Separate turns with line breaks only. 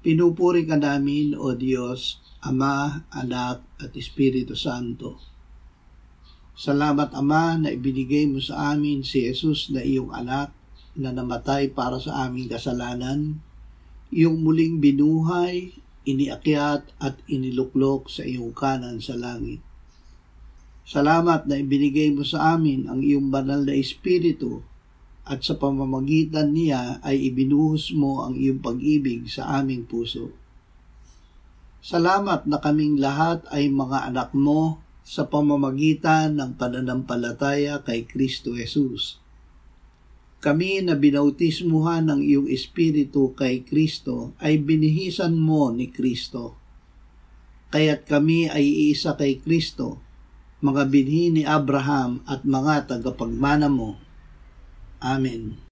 Pinupuri ka namin, O Diyos, Ama, Anak, at Espiritu Santo. Salamat, Ama, na ibinigay mo sa amin si Jesus na iyong anak na namatay para sa aming kasalanan, iyong muling binuhay, iniakyat at iniluklok sa iyong kanan sa langit. Salamat na ibinigay mo sa amin ang iyong banal na Espiritu at sa pamamagitan niya ay ibinuhos mo ang iyong pag-ibig sa aming puso. Salamat na kaming lahat ay mga anak mo sa pamamagitan ng pananampalataya kay Kristo Jesus. Kami na binautismuhan ng iyong Espiritu kay Kristo ay binihisan mo ni Kristo. Kaya't kami ay iisa kay Kristo, mga binhi ni Abraham at mga tagapagmana mo. Amen.